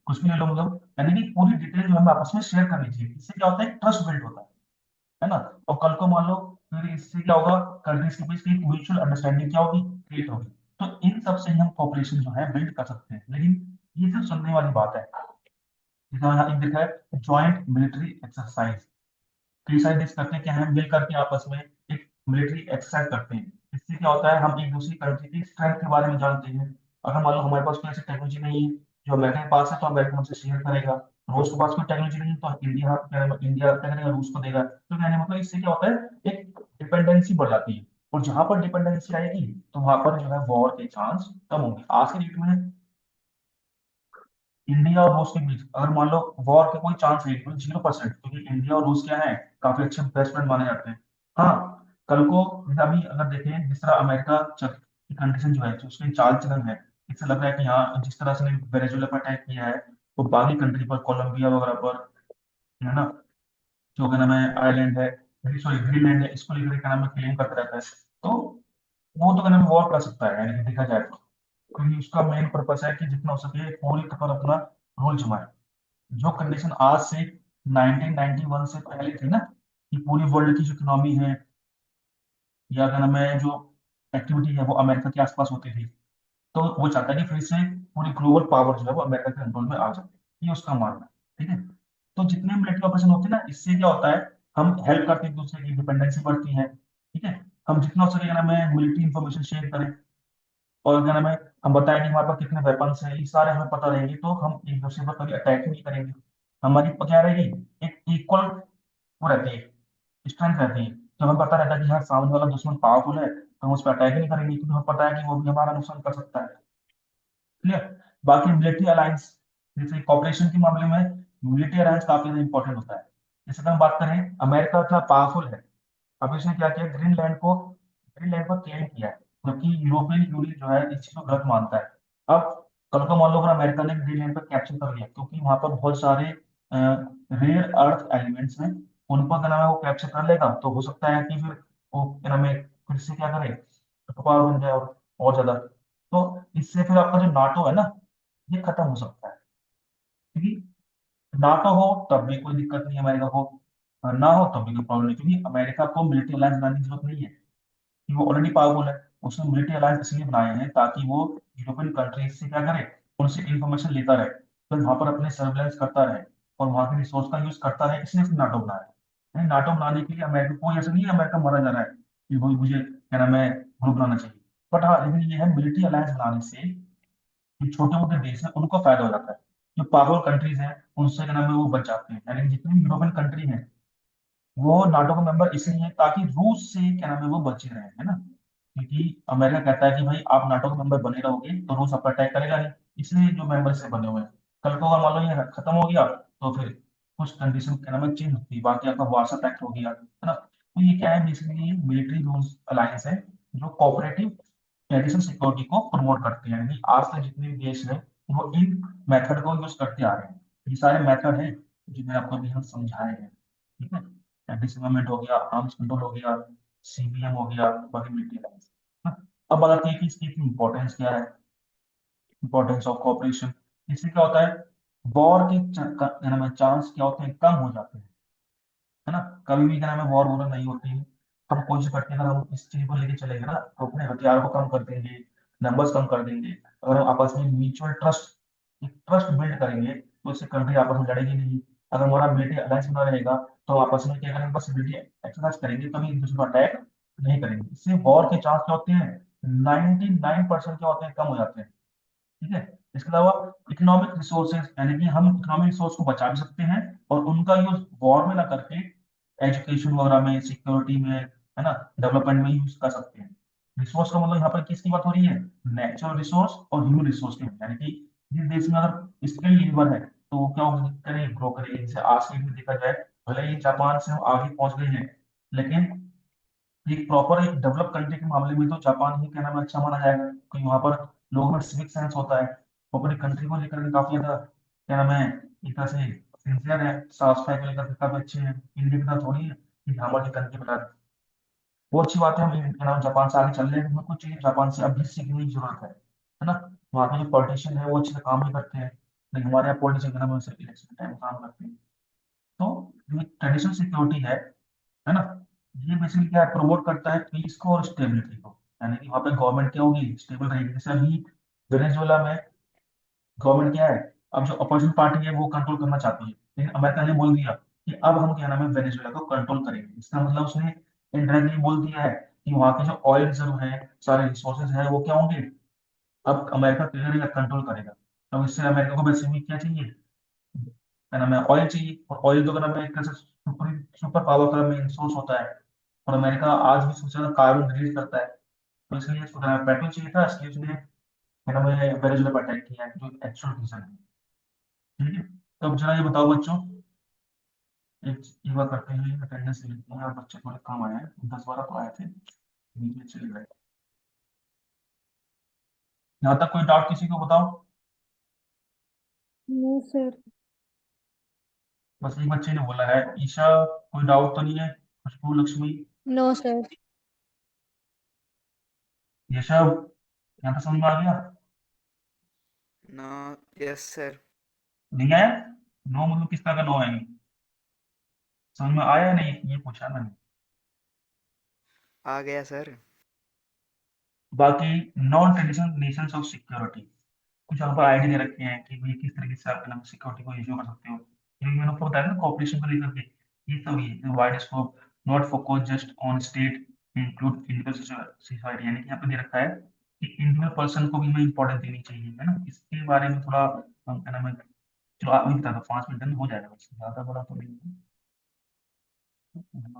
[SPEAKER 1] कुछ भी ले लो, मतलब यानी कि पूरी डिटेल जो हमें आपस में शेयर करनी चाहिए। इससे क्या होता है ट्रस्ट बिल्ड होता है ना। और कल को मान लो फिर इससे क्या होगा, कंट्रीज के बीच एक म्यूचुअल अंडरस्टैंडिंग क्या होगी, क्रिएट होगी। तो इन सब से ही हम कॉपरेशन जो है बिल्ड कर सकते हैं। लेकिन ये सिर्फ सुनने वाली बात है। जैसा यहाँ एक देखा है ज्वाइंट मिलिट्री एक्सरसाइज, कई सारे देश करते हैं कि हम मिल करके आपस में एक मिलिट्री एक्सरसाइज करते हैं। इससे क्या होता है हम एक दूसरी कंट्री की स्ट्रेंथ के बारे में जानते हैं। अगर मान लो हमारे पास कोई ऐसी टेक्नोलॉजी नहीं है जो अमेरिका के पास है, तो अमेरिका हमसे शेयर करेगा। रूस के पास कोई टेक्नोलॉजी नहीं है तो इंडिया इंडिया क्या करेगा, रूस को देगा। तो कहने का मतलब इससे क्या होता है एक डिपेंडेंसी बढ़ जाती है, और जहां पर डिपेंडेंसी आएगी तो वहां पर जो है वॉर के चांस कम होंगे। आज के डेट में इंडिया और रूस के बीच अगर मान लो वॉर के कोई चांस है तो 0%, क्योंकि इंडिया और रूस क्या है काफी अच्छे बेस्ट फ्रेंड माने जाते हैं। हाँ, कल को अभी अगर देखें जिस तरह अमेरिका की कंडीशन जो है, जो उसकी चाल चलन है, इससे लग रहा है कि हाँ जिस तरह से वेनेजुएला पर अटैक किया है, वो बाकी कंट्री पर, कोलंबिया वगैरह पर, है ना, जो क्या नाम है आइलैंड है, सॉरी ग्रीनलैंड है, इसको लेकर क्या नाम है क्लेम करता रहता है। तो वो तो क्या नाम है वॉर कर सकता है, यानी कि देखा जाए तो, क्योंकि उसका मेन पर्पस है कि जितना हो सके पूरी पर अपना रोल जमाए। जो कंडीशन आज से 1991 से पहले थी ना, कि पूरी वर्ल्ड की जो इकोनॉमी है, या अगर हमें जो एक्टिविटी है वो अमेरिका के आसपास होती थी, तो वो चाहता है कि फिर से पूरी ग्लोबल पावर जो है वो अमेरिका के कंट्रोल में आ जाए। ये उसका मानना है। ठीक है, तो जितने मिलिट्री ऑपरेशन होते हैं ना, इससे क्या होता है, हम हेल्प करते हैं एक दूसरे की, डिपेंडेंसी बढ़ती है। ठीक है। हम जितना हो सके क्या नाम है मिलिट्री इंफॉर्मेशन शेयर करें, और क्या नाम है हम बताएं कि हमारे पास कितने वेपन्स हैं, ये सारे हमें पता रहेंगे, तो हम एक दूसरे पर कभी अटैक नहीं करेंगे। हमारी क्या रहेगी, एक इक्वल वो रहती है, स्ट्रेंथ रहती है। जब हमें पता रहता है कि हाँ सामने वाला दुश्मन पावरफुल है, तो हम उस पर अटैक नहीं करेंगे, क्योंकि हमें पता है कि वो भी हमारा नुकसान कर सकता है। क्लियर। बाकी मिलिट्री अलायंस, जैसे कॉपरेशन के मामले में मिलिट्री अलायंस काफी ज्यादा इंपॉर्टेंट होता है। जैसे अगर हम बात करें, अमेरिका इतना पावरफुल है, अब इसने क्या किया, ग्रीनलैंड को क्लेम किया है, जबकि यूरोपियन यूनियन जो है इस चीज को गलत मानता है। अब कल को मान लो अगर अमेरिका ने ग्रीनलैंड पर कैप्चर कर लिया, क्योंकि वहां पर बहुत सारे रेयर अर्थ एलिमेंट्स हैं, उन पर क्या नाम है वो कैप्चर कर लेगा, तो हो सकता है कि फिर वो क्या नाम है फिर से क्या करे, पावर बन जाए और ज्यादा। तो इससे फिर आपका जो नाटो है ना, ये खत्म हो सकता है। क्योंकि नाटो हो तब भी कोई दिक्कत नहीं है अमेरिका को, और ना हो तब भी कोई प्रॉब्लम नहीं, क्योंकि अमेरिका को मिलिट्री अलायंस बनाने की जरूरत नहीं है, कि वो ऑलरेडी पावरफुल है। उसने मिलिट्री अलायंस इसलिए बनाए हैं ताकि वो यूरोपियन कंट्रीज से क्या करे, उनसे इंफॉर्मेशन लेता रहे, तो वहां पर अपने सर्वेलेंस करता रहे, और वहां के रिसोर्स का यूज करता रहे, इसलिए उसने नाटो बनाया है। यानी नाटो बनाने के लिए अमेरिका को ऐसा नहीं है अमेरिका मरा जा रहा है कि भाई मुझे क्या नाम है ग्रुप बनाना चाहिए। बट हाँ, लेकिन ये है मिलिट्री अलायंस बनाने से जो छोटे मोटे देश हैं उनको फायदा हो जाता है, जो पावरफुल कंट्रीज हैं उनसे क्या नाम है वो बच जाते हैं। यानी जितनी यूरोपियन कंट्री है वो नाटो का मेंबर इसलिए है ताकि रूस से क्या नाम है वो बचे रहे, है ना। क्योंकि अमेरिका कहता है कि भाई आप नाटो का मेंबर बने रहोगे तो रूस आप पर अटैक करेगा नहीं, इसलिए जो मेंबर से बने हुए हैं। कल को अगर मान लो ये खत्म हो गया, तो फिर कुछ कंडीशन क्या नाम है चेंज होती है, बाकी आपका वार्सा पैक्ट हो गया, है ना। तो ये क्या है, बेसिकली मिलिट्री रूल्स अलायंस है जो कोऑपरेटिव एडिशनल सिक्योरिटी को प्रमोट करते हैं। यानी आज तक जितने भी देश हैं वो इन मेथड को यूज करते आ रहे हैं। ये सारे मेथड हैं जो मैंने आपको अभी यहाँ समझाए हैं। ठीक है, डिसमेंट हो गया, आर्म्स कंट्रोल हो गया, सीबीएम हो गया, बाकी मिलिट्री लाइंस। अब बात आती है कि इसकी इंपॉर्टेंस क्या है, इंपॉर्टेंस ऑफ कोऑपरेशन। इससे क्या होता है, वॉर के चांस क्या होते हैं, कम हो जाते हैं, है ना। कभी भी क्या नाम है वॉर वॉर नहीं होती है। हम कोशिश करते हैं, अगर हम इस चीज को लेके चलेंगे ना, तो अपने हथियार को कम कर देंगे, नंबर्स कम कर देंगे। अगर हम आपस में म्यूचुअल ट्रस्ट, ट्रस्ट बिल्ड करेंगे, तो इससे कंट्री आपस में लड़ेगी नहीं। अगर हमारा मिलिट्री अलायंस बना रहेगा, तो हम आपस में क्या करेंगे, बस मिलिट्री एक्सरसाइज करेंगे, कभी एक दूसरे को अटैक नहीं करेंगे। इससे वॉर के चांस क्या होते हैं, 99% क्या होते हैं, कम हो जाते हैं। ठीक है। इसके अलावा इकोनॉमिक रिसोर्सेज, यानी कि हम इकोनॉमिक रिसोर्स को बचा भी सकते हैं, और उनका यूज वॉर में ना करके एजुकेशन वगैरह में, सिक्योरिटी में, है ना, डेवलपमेंट में यूज कर सकते हैं। रिसोर्स का मतलब यहाँ पर किसकी बात हो रही है, नेचुरल रिसोर्स और ह्यूमन रिसोर्स की। यानी कि जिस देश में अगर स्किल लेबर है, तो वो क्या होगा, करेंगे, ग्रो करेंगे। जैसे आज के में देखा जाए, भले ही जापान से हम आगे पहुंच गए हैं, लेकिन एक प्रॉपर एक डेवलप कंट्री के मामले में तो जापान ही क्या नाम है अच्छा माना जाएगा, क्योंकि वहां पर लोगों में सिविक सेंस होता है, वो अपनी कंट्री को लेकर के काफी ज्यादा क्या नाम है एक तरह से सिंसियर है, साफ सफाई को लेकर के काफी अच्छे हैं। इंडिया की तरह थोड़ी है कि हमारी कंट्री बता रहे। वो अच्छी बात है, हम क्या नाम जापान से आगे चल रहे हैं, हमें कुछ चीजें जापान से अभी सीखने की जरूरत है ना। वहाँ के जो पॉलिटिशियन है वो अच्छे से काम नहीं करते हैं, लेकिन हमारे यहाँ पॉलिटिशियन क्या नाम है सिर्फ इलेक्शन टाइम काम करते हैं। तो जो ट्रेडिशनल सिक्योरिटी है ना, ये बेसिकली क्या प्रमोट करता है, पीस को और स्टेबिलिटी को। यानी कि वहाँ पे गवर्नमेंट क्या होगी, स्टेबल रहेगी। जैसे अभी वेनेजुएला में गवर्नमेंट क्या है, अब जो अपोजिशन पार्टी है वो कंट्रोल करना चाहती है, लेकिन अमेरिका ने बोल दिया कि अब हम क्या नाम है वेनेजुएला को कंट्रोल करेंगे। इसका मतलब उसने इनडायरेक्टली बोल दिया है कि वहाँ के जो ऑयल रिजर्व है, सारे रिसोर्सेज है, वो क्या होंगे, अब अमेरिका करेगा, कंट्रोल करेगा। अब इससे अमेरिका को वैसे भी क्या चाहिए, क्या नाम है ऑयल चाहिए, और ऑयल तो क्या नाम है एक तरह से सुपर सुपर पावर का मेन सोर्स होता है, और अमेरिका आज भी सबसे ज्यादा कार्बन रिलीज करता है। तो इसलिए इसको क्या नाम है पेट्रोल चाहिए था, इसलिए उसने क्या नाम है वेनेजुएला पर अटैक किया है, जो एक्चुअल रीजन है। ठीक है। तो अब जरा ये बताओ बच्चों, एक बार करते हैं अटेंडेंस ले लेते हैं, और बच्चे थोड़े कम आए हैं, 10-12 तो आए थे, बीच में चले गए। यहाँ तक कोई डाउट किसी को बताओ।
[SPEAKER 2] No sir.
[SPEAKER 1] बस एक बच्चे ने बोला है, ईशा, कोई डाउट तो नहीं है, खुशबू, लक्ष्मी,
[SPEAKER 2] नो सर।
[SPEAKER 1] यशव, यहाँ तक समझ में आ गया।
[SPEAKER 3] नो। Yes sir.
[SPEAKER 1] नहीं आया, नो मतलब किस तरह का नो है, नहीं समझ में आया या नहीं, ये पूछा मैंने।
[SPEAKER 3] आ गया सर।
[SPEAKER 1] बाकी non traditional Nations of security, कुछ यहाँ पर आइडिया दे रखे हैं कि भाई किस तरीके से आप सिक्योरिटी को इश्यू कर सकते हो। जो मैंने आपको बताया ना कॉपरेशन को लेकर के, ये सब ये wide scope, not focus just on state, include individual society, यानी कि यहाँ पे दे रखा है कि इंडिविजुअल पर्सन को भी हमें इम्पोर्टेंस देनी चाहिए, है ना। इसके बारे में थोड़ा हम क्या नाम है, चलो आप भी बता दो, 5 मिनट में हो जाएगा, बस ज्यादा बड़ा तो नहीं है,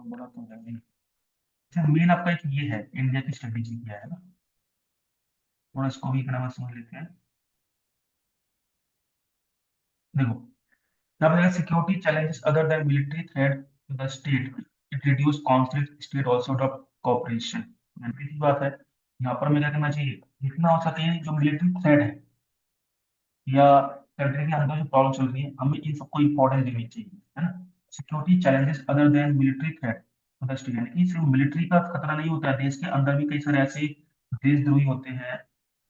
[SPEAKER 1] बड़ा तो है नहीं। अच्छा, मेन आपका एक ये है, इंडिया की स्ट्रेटेजी क्या है ना, थोड़ा इसको भी क्या नाम है समझ लेते हैं। देखो, now there are security challenges other than military threat to the state. It reduce conflict, state also adopt cooperation. यानी की बात है, यहाँ पर हमें क्या करना चाहिए, जितना हो सके जो मिलिट्री थ्रेट है या कंट्री के अंदर जो प्रॉब्लम चल रही है, हमें इन सबको इम्पोर्टेंस देनी चाहिए, है ना। Security challenges other than military threat to the state, यानी कि सिर्फ मिलिट्री का खतरा नहीं होता है, देश के अंदर भी कई सारे ऐसे देशद्रोही होते हैं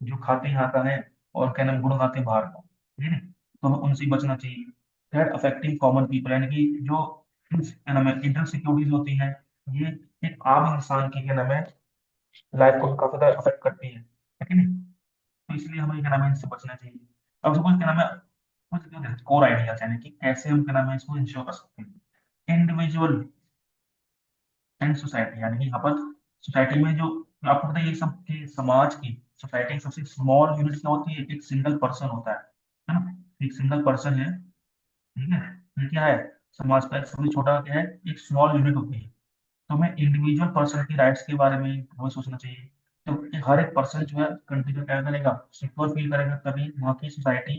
[SPEAKER 1] जो खाते यहाँ का है और क्या नाम गुण गाते बाहर का, ठीक है। तो हमें उनसे बचना चाहिए। थ्रेट अफेक्टिंग कॉमन पीपल, यानी कि जो क्या नाम है इंटरनल सिक्योरिटीज होती है, ये एक आम इंसान की क्या नाम है लाइफ को काफी ज्यादा अफेक्ट करती है कि नहीं। तो इसलिए हमें क्या नाम है इनसे बचना चाहिए। अब सपोज क्या नाम है, कुछ कोर आइडियाज यानी कि कैसे हम क्या नाम है इसको इंश्योर कर सकते हैं। इंडिविजुअल एंड सोसाइटी, यानी कि यहाँ पर सोसाइटी में जो आपको पता है ये सब की समाज की सोसाइटी की सबसे स्मॉल यूनिट क्या होती है, एक सिंगल पर्सन होता है ना। एक सिंगल पर्सन है, ठीक है। ये क्या है, समाज का एक सबसे छोटा क्या है, एक स्मॉल यूनिट होती है। तो हमें इंडिविजुअल पर्सन की राइट्स के बारे में हमें सोचना चाहिए। तो हर एक पर्सन जो है कंट्री का क्या करेगा, सिक्योर फील करेगा, तभी वहाँ की सोसाइटी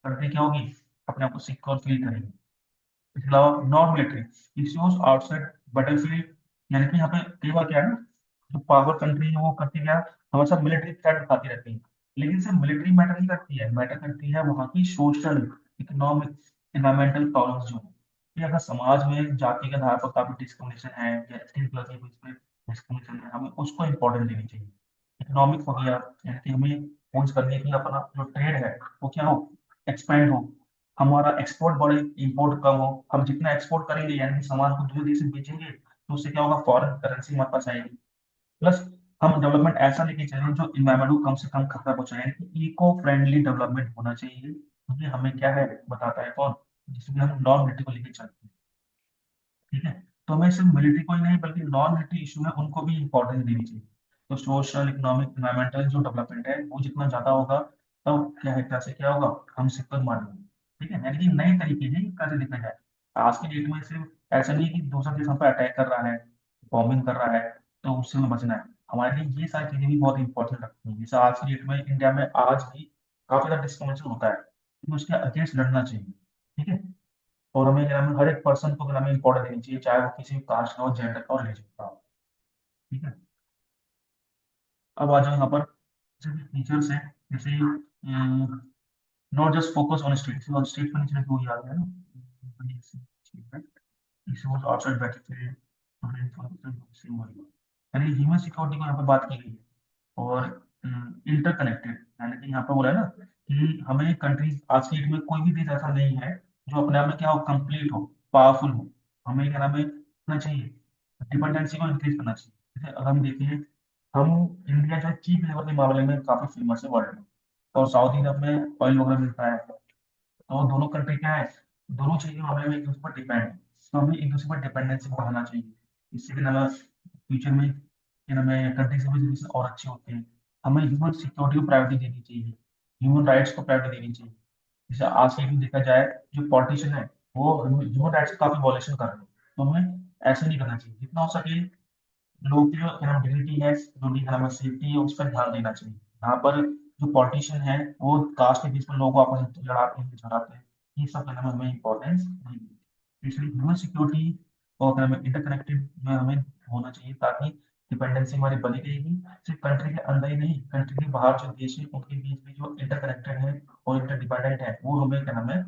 [SPEAKER 1] कंट्री क्या होगी, अपने आप को सिक्योर फील करेगी। इसके अलावा non military issues outside battlefield, यानी कि यहाँ पे कई बार क्या है ना, जो पावर कंट्री है वो करती क्या है, हमेशा मिलिट्री थ्रेट उठाती रहती है। लेकिन सिर्फ मिलिट्री मैटर नहीं करती है, मैटर करती है वहाँ की सोशल, इकोनॉमिक, इन्वायरमेंटल प्रॉब्लम्स जो है। कि अगर समाज में जाति के आधार पर काफी डिस्क्रिमिनेशन है या स्किन कलर के बेस पे डिस्क्रिमिनेशन है, हमें उसको इम्पोर्टेंस देनी चाहिए। इकोनॉमिक हो गया, यानी कि हमें खोज करनी है कि अपना जो ट्रेड है वो क्या हो, एक्सपेंड हो, हमारा एक्सपोर्ट बढ़े, इंपोर्ट कम हो। हम जितना एक्सपोर्ट करेंगे यानी कि सामान को दूसरे देश में बेचेंगे, तो उससे क्या होगा, फॉरेन करेंसी हमारे पास आएगी। प्लस हम डेवलपमेंट ऐसा लेके चलें जो इन्वायरमेंट को कम से कम खतरा पहुंचाए, यानी कि इको फ्रेंडली डेवलपमेंट होना चाहिए। ये हमें क्या है बताता है कौन, जिसमें हम नॉन मिलिट्री को लेके चलते हैं, ठीक है। तो हमें सिर्फ मिलिट्री को ही नहीं बल्कि नॉन मिलिट्री इशू है उनको भी इंपॉर्टेंस देनी चाहिए। तो सोशल, इकोनॉमिक, इन्वायरमेंटल जो डेवलपमेंट है वो जितना ज्यादा होगा, तब क्या है, कैसे क्या होगा, हम सिक्योर मानेंगे, ठीक है। यानी कि नए तरीके हैं कैसे देखा जाए। आज के डेट में सिर्फ ऐसा नहीं है कि दूसरा देश हम पर अटैक कर रहा है, बॉम्बिंग कर रहा है, तो उससे हमें बचना है। हमारे लिए ये सारी चीजें भी बहुत इंपॉर्टेंट रखती हैं। जैसे आज की डेट में इंडिया में आज भी काफी ज्यादा डिस्क्रिमिनेशन होता है, तो उसके अगेंस्ट लड़ना चाहिए, ठीक है। और हमें क्या नाम है, हर एक पर्सन को क्या नाम है इंपॉर्टेंस देनी चाहिए, चाहे वो किसी भी कास्ट का हो, जेंडर का और रिलीजन का हो, ठीक है। अब आ जाओ यहाँ पर फीचर्स है, जैसे not just focus on state, on state पर नहीं चले तो वही आ गया ना, इश्यूज आउटसाइड बैटलफील्ड, यानी ह्यूमन सिक्योरिटी को यहाँ पर बात की गई है। और इंटरकनेक्टेड, यानी कि यहाँ पर बोला है ना कि हमें कंट्रीज आज की डेट में कोई भी देश ऐसा नहीं है जो अपने आप में क्या हो, कंप्लीट हो, पावरफुल हो। हमें क्या नाम है करना चाहिए, डिपेंडेंसी को इंक्रीज करना चाहिए। जैसे अगर हम देखें, हम इंडिया जो है चीप लेबर के मामले में काफी फेमस है वर्ल्ड में, और सऊदी अरब में ऑयल वगैरह मिलता है। तो दोनों कंट्री क्या है, दोनों चीज के मामले में एक दूसरे पर डिपेंड है। तो हमें एक दूसरे पर डिपेंडेंसी बढ़ाना चाहिए। इससे क्या नाम है, फ्यूचर में क्या नाम है कंट्री से भी रिलेशन और अच्छे होते हैं। हमें ह्यूमन सिक्योरिटी को प्रायोरिटी देनी चाहिए, ह्यूमन राइट्स को प्रायोरिटी देनी चाहिए। जैसे आज के भी देखा जाए, जो पॉलिटिशियन है वो ह्यूमन राइट्स का काफी वॉलेशन कर रहे हैं। तो हमें ऐसे नहीं करना चाहिए, जितना हो सके लोगों की जो डिग्निटी है, जो उनकी सेफ्टी है, उस पर ध्यान देना चाहिए। यहाँ पर जो पॉलिटिशियन है वो कास्ट के बीच में लोगों को आपस में लड़ाते हैं, झड़ाते हैं, ये सब करने में हमें इंपॉर्टेंस नहीं है। इसलिए ह्यूमन सिक्योरिटी और क्या नाम है इंटरकनेक्टेड में हमें होना चाहिए, ताकि डिपेंडेंसी हमारी बनी रहेगी। सिर्फ कंट्री के अंदर ही नहीं, कंट्री के बाहर जो देश है उनके बीच भी जो इंटरकनेक्टेड है और इंटरडिपेंडेंट है, वो हमें क्या नाम है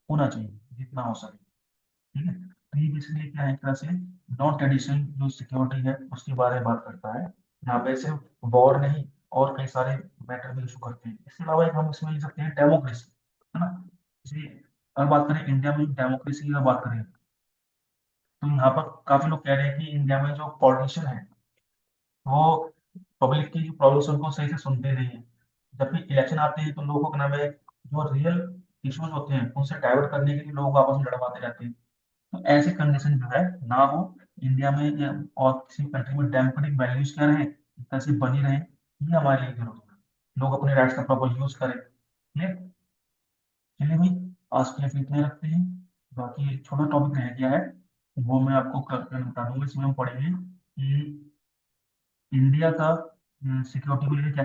[SPEAKER 1] होना चाहिए जितना हो सके, ठीक है। तो ये बेसिकली क्या है, एक तरह से नॉन ट्रेडिशनल जो सिक्योरिटी है उसके बारे में बात करता है, यहाँ पे सिर्फ वॉर नहीं और कई सारे मैटर भी इशू करते हैं। इसके अलावा एक हम इसमें ले सकते हैं डेमोक्रेसी, है ना। जैसे अगर बात करें इंडिया में डेमोक्रेसी की अगर बात करें, तो यहाँ पर काफी लोग कह रहे हैं कि इंडिया में जो पॉलिटिशियन है वो पब्लिक की जो प्रॉब्लम्स उनको सही से सुनते नहीं है। जब भी इलेक्शन आते हैं तो लोगों को क्या नाम है, जो रियल इश्यूज होते हैं उनसे डाइवर्ट करने के लिए लोग आपस में लड़वाते रहते हैं। तो ऐसी कंडीशन जो है ना हो इंडिया में या और किसी कंट्री में, डेमोक्रेटिक वैल्यूज क्या रहे, कैसे बनी रहे, ये हमारे लिए जरूरी है। लोग अपने राइट्स का प्रॉपर यूज करें। क्लियर? चलिए भाई, आज के लिए फिर इतने रखते हैं। बाकी एक छोटा टॉपिक रह गया है, वो मैं आपको बता दूंगा। इसमें हम पढ़ेंगे कि इंडिया का सिक्योरिटी को लेकर क्या